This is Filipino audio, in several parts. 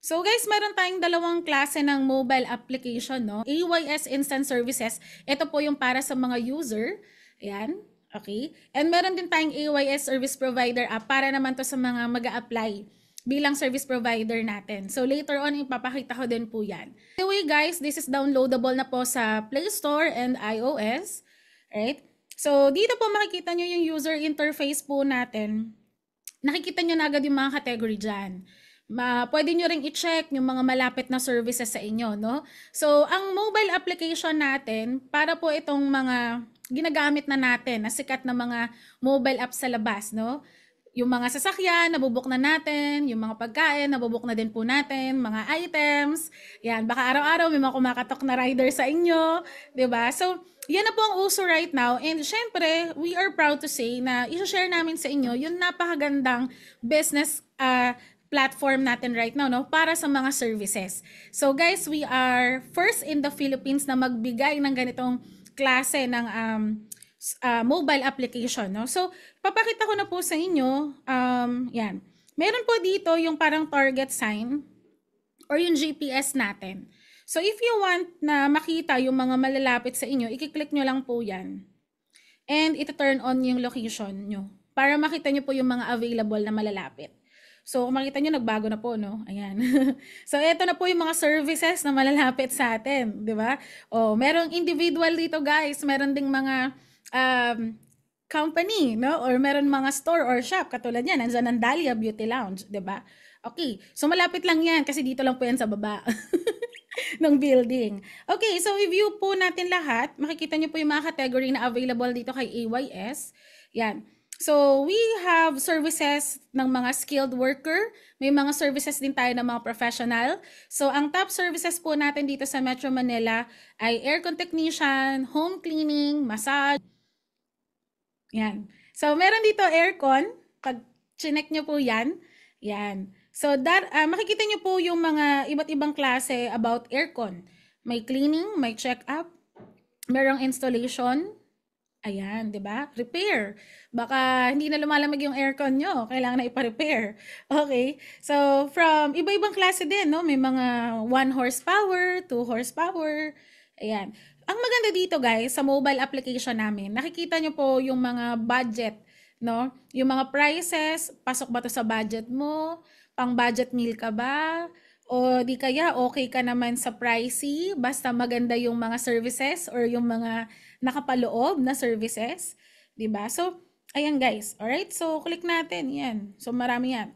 So guys, meron tayong dalawang klase ng mobile application, no? AYS Instant Services. Ito po yung para sa mga user. Ayan. Okay. And meron din tayong AYS Service Provider app para naman to sa mga mag-a-apply bilang service provider natin. So later on, ipapakita ko din po yan. Anyway guys, this is downloadable na po sa Play Store and iOS. Right? So dito po makikita nyo yung user interface po natin. Nakikita nyo na agad yung mga category dyan. Pwede nyo ring i-check yung mga malapit na services sa inyo, no? So, ang mobile application natin, para po itong mga ginagamit na natin, na sikat na mga mobile apps sa labas, no? Yung mga sasakyan, nabubuk na natin, yung mga pagkain, nabubuk na din po natin, mga items, yan, baka araw-araw may mga kumakatok na rider sa inyo, 'di ba? So, yan na po ang uso right now, and syempre, we are proud to say na i-share namin sa inyo yung napakagandang business platform natin right now, no, para sa mga services. So guys, we are first in the Philippines na magbigay ng ganitong klase ng mobile application, no. So papakita ko na po sa inyo, yan. Meron po dito yung parang target sign or yung GPS natin. So if you want na makita yung mga malalapit sa inyo, i-click nyo lang po yan. And ito-turn on yung location nyo para makita nyo po yung mga available na malalapit. So, kung makita nyo, nagbago na po, no? Ayan. So, ito na po yung mga services na malalapit sa atin, di ba? O, merong individual dito, guys. Meron ding mga company, no? Or meron mga store or shop. Katulad yan, nandyan ang Dahlia Beauty Lounge, di ba? Okay. So, malapit lang yan kasi dito lang po yan sa baba ng building. Okay, so i-view po natin lahat. Makikita nyo po yung mga category na available dito kay AYS. Yan. So, we have services ng mga skilled worker. May mga services din tayo ng mga professional. So, ang top services po natin dito sa Metro Manila ay aircon technician, home cleaning, massage. Yan. So, meron dito aircon. Pag chinek nyo po yan. Yan. So, makikita nyo po yung mga iba't ibang klase about aircon. May cleaning, may check-up, merong installation. Ayan, 'di ba? Repair. Baka hindi na lumalamig yung aircon nyo, kailangan na ipa-repair. Okay? So, from iba-ibang klase din, no? May mga 1 horsepower, 2 horsepower. Ayan. Ang maganda dito, guys, sa mobile application namin, nakikita nyo po yung mga budget, no? Yung mga prices, pasok ba to sa budget mo? Pang budget meal ka ba? O di kaya okay ka naman sa pricey, basta maganda yung mga services or yung mga nakapaloob na services, 'di ba? So, ayan guys. All right? So, click natin 'yan. So, marami 'yan.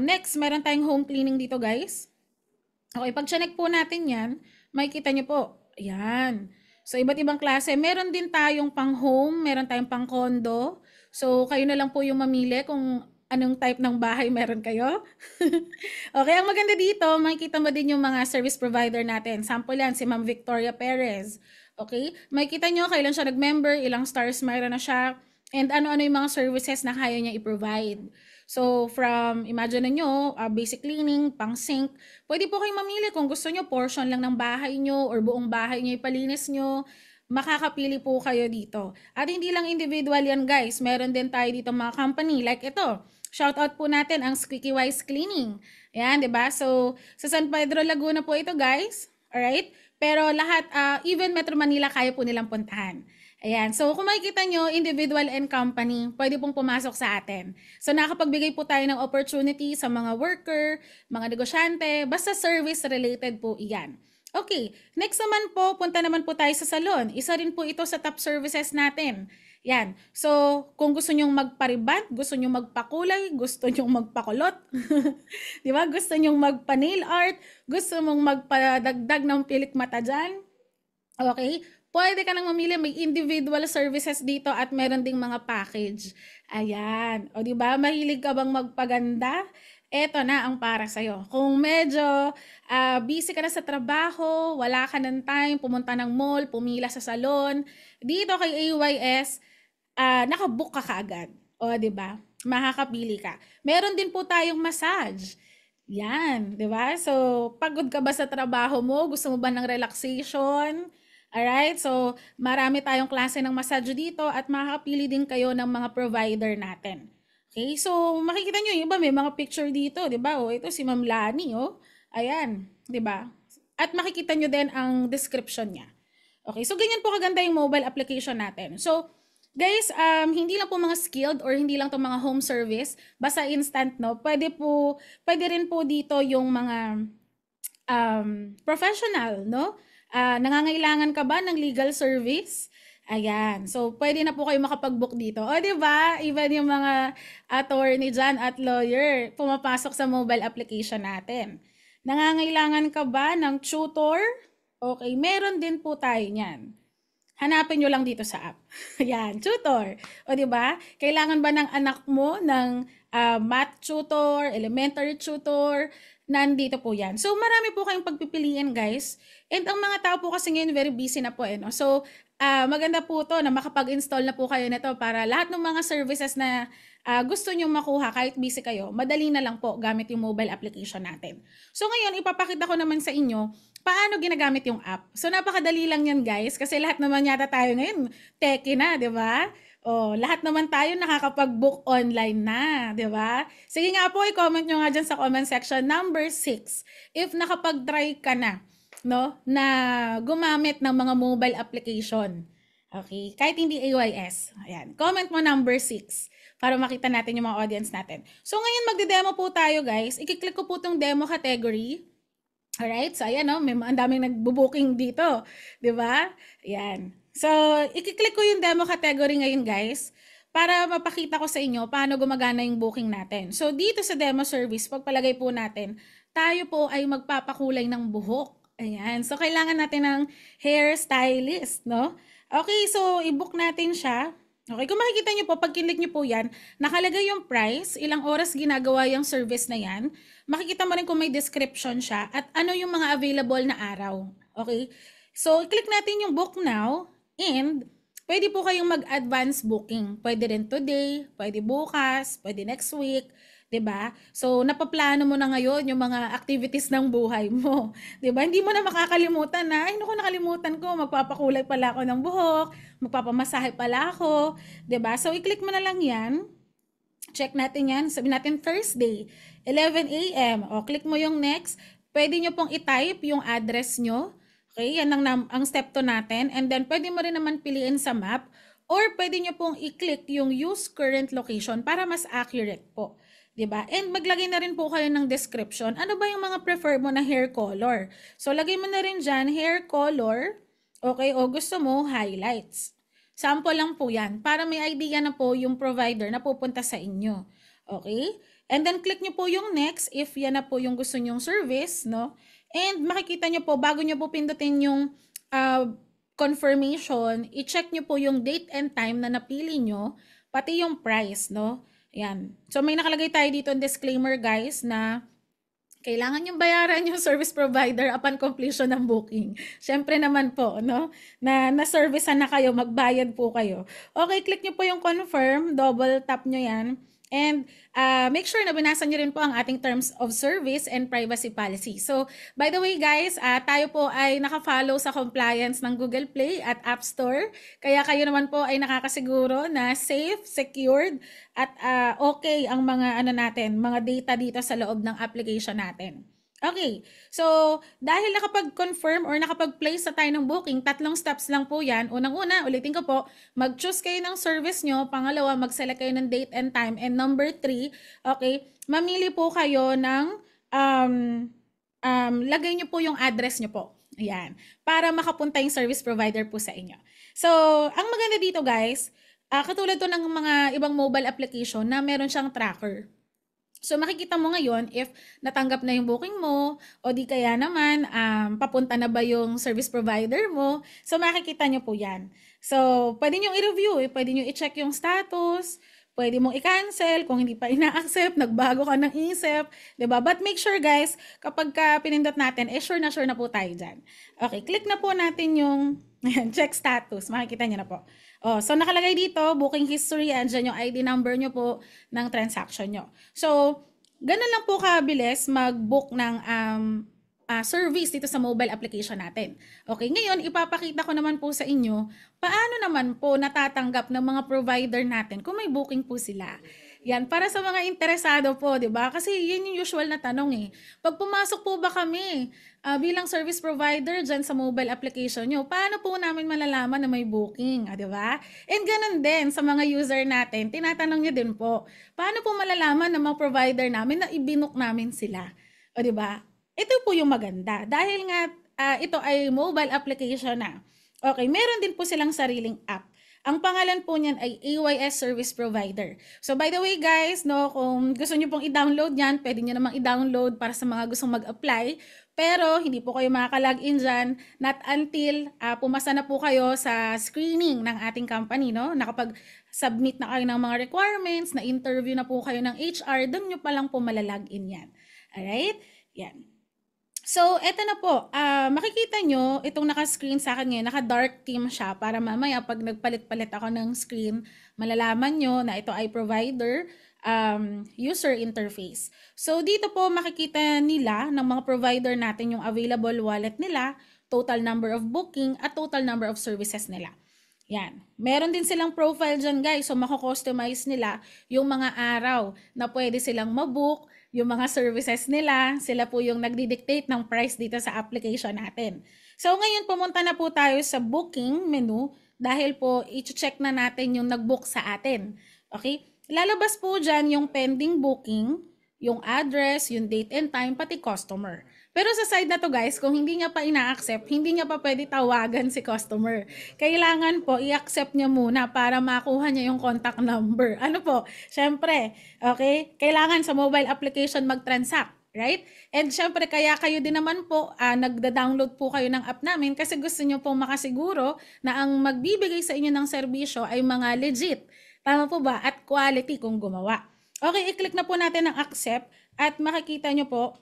Next, meron tayong home cleaning dito, guys. Okay, pag check po natin 'yan, makikita niyo po. Ayan. So, iba't ibang klase. Meron din tayong pang home, meron tayong pang condo. So, kayo na lang po yung mamili kung anong type ng bahay meron kayo. Okay, ang maganda dito, makikita mo din yung mga service provider natin. Sample yan, si Ma'am Victoria Perez. Okay, makikita nyo kailan siya nag-member, ilang stars mayroon na siya, and ano-ano yung mga services na kaya niya i-provide. So, from, imagine nyo, basic cleaning, pang sink, pwede po kayong mamili kung gusto nyo, portion lang ng bahay nyo or buong bahay nyo ipalinis nyo, makakapili po kayo dito. At hindi lang individual yan guys, meron din tayo dito mga company like ito. Shoutout po natin ang Squeaky Wise Cleaning. Ayan, 'di ba? So, sa San Pedro, Laguna po ito, guys. Alright? Pero lahat, even Metro Manila, kaya po nilang puntahan. Ayan. So, kung makikita nyo, individual and company, pwede pong pumasok sa atin. So, nakapagbigay po tayo ng opportunity sa mga worker, mga negosyante, basta service-related po iyan. Okay, next naman po, punta naman po tayo sa salon. Isa rin po ito sa top services natin. Yan. So, kung gusto nyong magpariband, gusto nyong magpakulay, gusto nyong magpakulot, di ba? Gusto nyong magpa-nail art, gusto mong magpadagdag ng pilik mata dyan, okay? Pwede ka nang mamili, may individual services dito at meron ding mga package. Ayan. O di ba, mahilig ka bang magpaganda? Eto na ang para sa'yo. Kung medyo busy ka na sa trabaho, wala ka ng time, pumunta ng mall, pumila sa salon, dito kay AYS, nakabook ka kaagad. O, di ba? Makakapili ka. Meron din po tayong massage. Yan, di ba? So, pagod ka ba sa trabaho mo? Gusto mo ba ng relaxation? Alright? So, marami tayong klase ng massage dito at makakapili din kayo ng mga provider natin. Okay, so makikita nyo yung iba may mga picture dito, 'di ba? Oh, ito si Ma'am Lani, oh. Ayan, 'di ba? At makikita nyo din ang description niya. Okay, so ganyan po kaganda yung mobile application natin. So, guys, hindi lang po mga skilled or hindi lang to mga home service, basta instant, no? Pwede rin po dito yung mga professional, no? Nangangailangan ka ba ng legal service? Ayan. So, pwede na po kayo makapag-book dito. O, di ba? Even yung mga attorney dyan at lawyer, pumapasok sa mobile application natin. Nangangailangan ka ba ng tutor? Okay, meron din po tayo niyan. Hanapin nyo lang dito sa app. Ayan, tutor. O, di ba? Kailangan ba ng anak mo ng math tutor, elementary tutor? Nandito po yan. So, marami po kayong pagpipiliin, guys. And ang mga tao po kasi ngayon very busy na po. No? So, maganda po to na makapag-install na po kayo nito para lahat ng mga services na gusto nyo makuha kahit busy kayo, madali na lang po gamit yung mobile application natin. So, ngayon, ipapakita ko naman sa inyo paano ginagamit yung app. So, napakadali lang yan, guys. Kasi lahat naman yata tayo ngayon, techie na, di ba? Oh, lahat naman tayo nakakapag-book online na, di ba? Sige nga po, i-comment nyo nga dyan sa comment section. Number 6, if nakapag-try ka na, no, na gumamit ng mga mobile application. Okay, kahit hindi AYS. Ayan, comment mo number 6 para makita natin yung mga audience natin. So, ngayon magde-demo po tayo, guys. I-click ko po itong demo category. Alright, so ayan, no, may ang daming nagbo-booking dito, di ba? Ayan. So, i-click ko yung demo category ngayon, guys, para mapakita ko sa inyo paano gumagana yung booking natin. So, dito sa demo service, pagpalagay po natin, tayo po ay magpapakulay ng buhok. Ayan. So, kailangan natin ng hairstylist, no? Okay, so, i-book natin siya. Okay, kung makikita nyo po, pag kinlik nyo po yan, nakalagay yung price, ilang oras ginagawa yung service na yan. Makikita mo rin kung may description siya at ano yung mga available na araw. Okay, so i-click natin yung book now and pwede po kayong mag-advance booking. Pwede rin today, pwede bukas, pwede next week. 'Di ba? So napaplano mo na ngayon yung mga activities ng buhay mo. 'Di ba? Hindi mo na makakalimutan na, ay naku, nakalimutan ko, magpapakulay pala ako ng buhok, magpapamasahe pala ako, 'di ba? So i-click mo na lang 'yan. Check natin 'yan. Sabi natin Thursday, 11 a.m. O click mo yung next. Pwede nyo pong i-type yung address nyo. Okay, yan ang step 2 natin. And then pwede mo rin naman piliin sa map or pwede nyo pong i-click yung use current location para mas accurate po. 'Di ba? And maglagay na rin po kayo ng description. Ano ba yung mga prefer mo na hair color? So, lagay mo na rin dyan, hair color, okay, o gusto mo, highlights. Sample lang po yan, para may idea na po yung provider na pupunta sa inyo. Okay? And then, click nyo po yung next if yan na po yung gusto nyong service, no? And makikita nyo po, bago nyo po pindutin yung confirmation, i-check nyo po yung date and time na napili nyo, pati yung price, no? Yan. So, may nakalagay tayo dito ang disclaimer, guys, na kailangan yung bayaran yung service provider upon completion ng booking. Siyempre naman po, no? Na-servicean na kayo, magbayad po kayo. Okay, click nyo po yung confirm, double tap nyo yan. And make sure na binasa nyo rin po ang ating terms of service and privacy policy. So, by the way guys, tayo po ay naka-follow sa compliance ng Google Play at App Store. Kaya kayo naman po ay nakakasiguro na safe, secured, at okay ang mga mga data dito sa loob ng application natin. Okay, so dahil nakapag-confirm or nakapag-place na tayo ng booking, 3 steps lang po yan. Unang-una, ulitin ko po, mag-choose kayo ng service nyo. Pangalawa, mag-select kayo ng date and time. And number 3, okay, mamili po kayo ng, lagay nyo po yung address nyo po. Ayan, para makapunta yung service provider po sa inyo. So, ang maganda dito guys, katulad to ng mga ibang mobile application na meron siyang tracker. So, makikita mo ngayon if natanggap na yung booking mo o di kaya naman papunta na ba yung service provider mo. So, makikita nyo po yan. So, pwede nyo i-review, pwede nyo i-check yung status, pwede mong i-cancel kung hindi pa ina-accept, nagbago ka ng isip, diba? But make sure guys, kapag pinindot natin, sure na po tayo dyan. Okay, click na po natin yung check status. Makikita nyo na po. Oh, so nakalagay dito, booking history, andyan yung ID number nyo po ng transaction nyo. So, ganun lang po kabilis mag-book ng service dito sa mobile application natin. Okay, ngayon ipapakita ko naman po sa inyo paano naman po natatanggap ng mga provider natin kung may booking po sila. Yan, para sa mga interesado po, di ba? Kasi yun yung usual na tanong eh. Pag pumasok po ba kami bilang service provider dyan sa mobile application nyo, paano po namin malalaman na may booking, di ba? And ganun din sa mga user natin, tinatanong nyo din po, paano po malalaman ng mga provider namin na ibinook namin sila? O di ba? Ito po yung maganda. Dahil nga ito ay mobile application na. Okay, meron din po silang sariling app. Ang pangalan po niyan ay AYS Service Provider. So by the way guys, no, kung gusto niyo pong i-download yan, pwede niyo namang i-download para sa mga gustong mag-apply. Pero hindi po kayo makaka-login dyan not until pumasa na po kayo sa screening ng ating company. No? Nakapag-submit na kayo ng mga requirements, na interview na po kayo ng HR, doon nyo pa lang po malalogin yan. Alright? Yan. So, eto na po. Makikita nyo, itong naka-screen sa akin ngayon, naka-dark theme siya para mamaya pag nagpalit-palit ako ng screen, malalaman nyo na ito ay provider user interface. So, dito po makikita nila ng mga provider natin yung available wallet nila, total number of booking, at total number of services nila. Yan. Meron din silang profile dyan guys. So, mako-customize nila yung mga araw na pwede silang mabook, yung mga services nila, sila po yung nagdi-dictate ng price dito sa application natin. So ngayon pumunta na po tayo sa booking menu dahil po i-check na natin yung nag-book sa atin. Okay? Lalabas po dyan yung pending booking, yung address, yung date and time, pati customer. Pero sa side na to guys, kung hindi niya pa ina-accept, hindi niya pa pwede tawagan si customer. Kailangan po i-accept niya muna para makuha niya yung contact number. Ano po? Syempre, okay? Kailangan sa mobile application mag-transact. Right? And syempre, kaya kayo din naman po, nagda-download po kayo ng app namin kasi gusto nyo pong makasiguro na ang magbibigay sa inyo ng serbisyo ay mga legit. Tama po ba? At quality kung gumawa. Okay, i-click na po natin ang accept at makikita nyo po,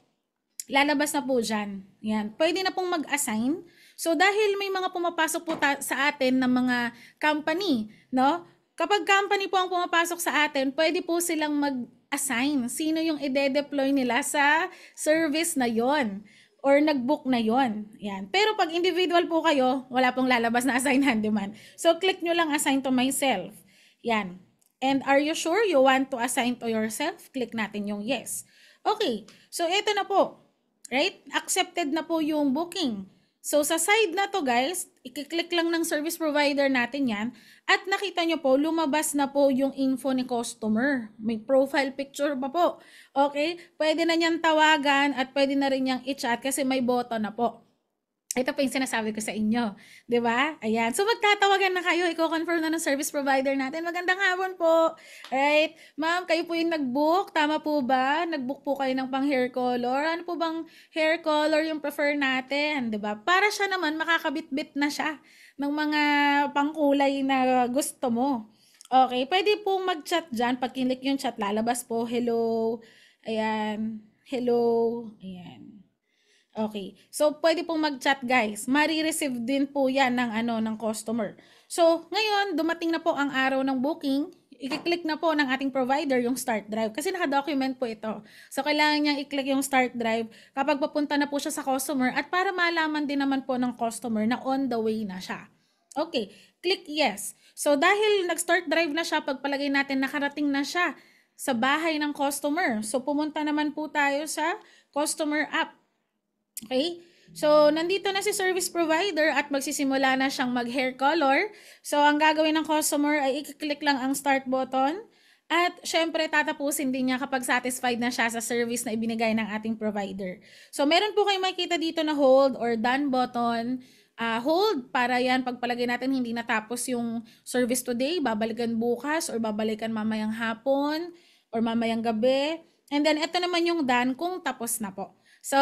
lalabas na po dyan. Yan. Pwede na pong mag-assign. So, dahil may mga pumapasok po sa atin ng mga company, no? Kapag company po ang pumapasok sa atin, pwede po silang mag-assign sino yung ide-deploy nila sa service na yon or nag-book na yon. Yan. Pero pag individual po kayo, wala pong lalabas na assign handyman. So, click nyo lang assign to myself. Yan. And are you sure you want to assign to yourself? Click natin yung yes. Okay. So, ito na po. Right? Accepted na po yung booking. So, sa side na to guys, i-click lang ng service provider natin yan at nakita nyo po, lumabas na po yung info ni customer. May profile picture pa po. Okay? Pwede na niyang tawagan at pwede na rin niyang i-chat kasi may button na po. Ito po yung sinasabi ko sa inyo. Diba? Ayan. So, magtatawagan na kayo. I-confirm na ng service provider natin. Magandang hapon po. Alright? Ma'am, kayo po yung nag-book. Tama po ba? Nag-book po kayo ng pang hair color. Ano po bang hair color yung prefer natin? Diba? Para siya naman, makakabit-bit na siya ng mga pangkulay na gusto mo. Okay. Pwede pong mag-chat dyan. Pag kinlik yung chat, lalabas po. Hello. Ayan. Hello. Ayan. Okay. So, pwede pong mag-chat guys. Mari-receive din po yan ng customer. So, ngayon, dumating na po ang araw ng booking. I-click na po ng ating provider yung start drive. Kasi naka-document po ito. So, kailangan niyang i-click yung start drive kapag papunta na po siya sa customer at para malaman din naman po ng customer na on the way na siya. Okay. Click yes. So, dahil nag-start drive na siya, pagpalagay natin nakarating na siya sa bahay ng customer. So, pumunta naman po tayo sa customer app. Okay? So, nandito na si service provider at magsisimula na siyang mag-hair color. So, ang gagawin ng customer ay i-click lang ang start button. At, syempre, tatapusin din niya kapag satisfied na siya sa service na ibinigay ng ating provider. So, meron po kayong makikita dito na hold or done button. Hold, para yan, pagpalagay natin hindi natapos yung service today, babalikan bukas or babalikan mamayang hapon or mamayang gabi. And then, ito naman yung done kung tapos na po. So,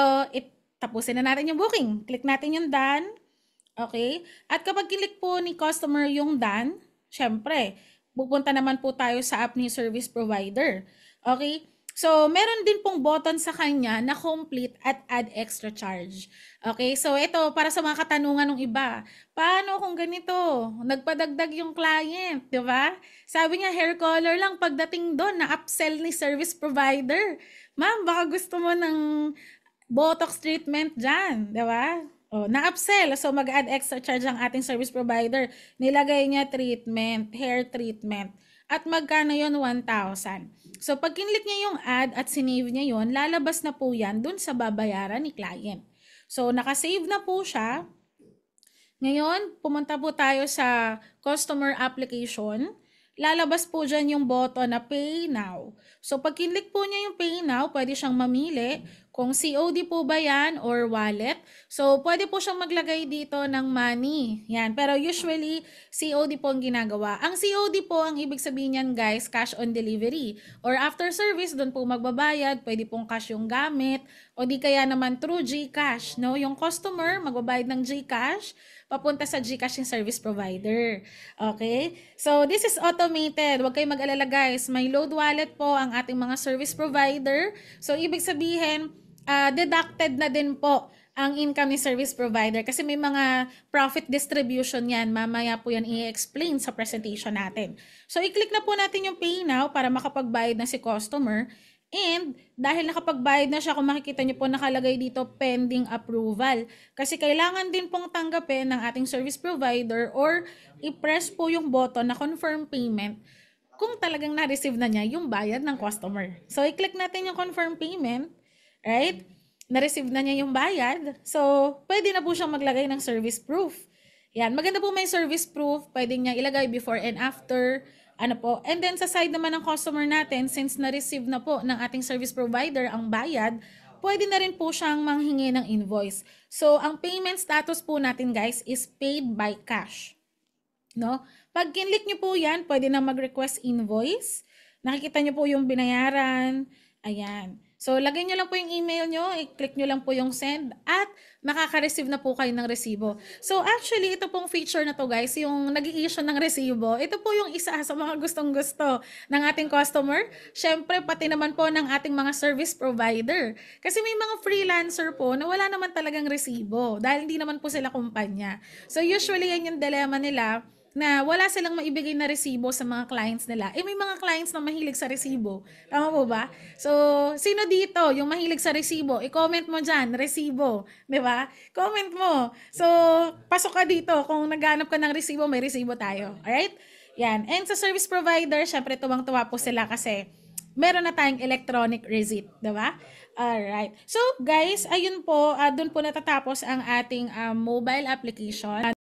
tapusin na natin yung booking. Click natin yung done. Okay? At kapag click po ni customer yung done, syempre, pupunta naman po tayo sa app ni service provider. Okay? So, meron din pong button sa kanya na complete at add extra charge. Okay? So, ito, para sa mga katanungan ng iba. Paano kung ganito? Nagpadagdag yung client, di ba? Sabi niya, hair color lang. Pagdating doon, na-upsell ni service provider. Ma'am, baka gusto mo ng Botox treatment dyan, di ba? O, na-upsell. So, mag-add extra charge ang ating service provider. Nilagay niya treatment, hair treatment. at magkano yon 1,000. So, pag kinlik niya yung ad at sinave niya yon, lalabas na po yan dun sa babayaran ni client. So, nakasave na po siya. Ngayon, pumunta po tayo sa customer application. Lalabas po dyan yung button na Pay Now. So, pag kinlik po niya yung Pay Now, pwede siyang mamili kung COD po ba yan or wallet. So, pwede po siyang maglagay dito ng money. Yan. Pero usually, COD po ang ginagawa. Ang COD po, ang ibig sabihin yan guys, cash on delivery. Or after service, doon po magbabayad. Pwede pong cash yung gamit. O di kaya naman through GCash. No? Yung customer, magbabayad ng GCash, papunta sa GCash yung service provider. Okay? So, this is automated. Huwag kayong mag-alala guys. May load wallet po ang ating mga service provider. So, ibig sabihin, deducted na din po ang income ni service provider kasi may mga profit distribution yan. Mamaya po yan i-explain sa presentation natin. So, i-click na po natin yung Pay Now para makapagbayad na si customer. And dahil nakapagbayad na siya, kung makikita niyo po nakalagay dito pending approval. Kasi kailangan din pong tanggapin ng ating service provider or i-press po yung button na confirm payment kung talagang na-receive na niya yung bayad ng customer. So, i-click natin yung confirm payment. Right? Na-receive na niya yung bayad. So, pwede na po siyang maglagay ng service proof. Yan. Maganda po may service proof. Pwede niya ilagay before and after. Ano po. And then, sa side naman ng customer natin, since na-receive na po ng ating service provider ang bayad, pwede na rin po siyang manghingi ng invoice. So, ang payment status po natin, guys, is paid by cash. No? Pag kinlik nyo po yan, pwede na mag-request invoice. Nakikita nyo po yung binayaran. Ayan. So, lagay nyo lang po yung email nyo, i-click nyo lang po yung send, at makaka-receive na po kayo ng resibo. So, actually, ito pong feature na to guys, yung nag-i-issue ng resibo, ito po yung isa sa mga gustong-gusto ng ating customer. Siyempre, pati naman po ng ating mga service provider. Kasi may mga freelancer po na wala naman talagang resibo, dahil hindi naman po sila kumpanya. So, usually, yan yung dilemma nila, na wala silang maibigay na resibo sa mga clients nila. May mga clients na mahilig sa resibo. Tama po ba? So, sino dito yung mahilig sa resibo? I-comment mo dyan, resibo. Di ba? Comment mo. So, pasok ka dito. Kung naghanap ka ng resibo, may resibo tayo. Alright? Yan. And sa service provider, syempre tuwang-tuwa po sila kasi meron na tayong electronic receipt. Di ba? Alright. So, guys, ayun po, doon po natatapos ang ating mobile application.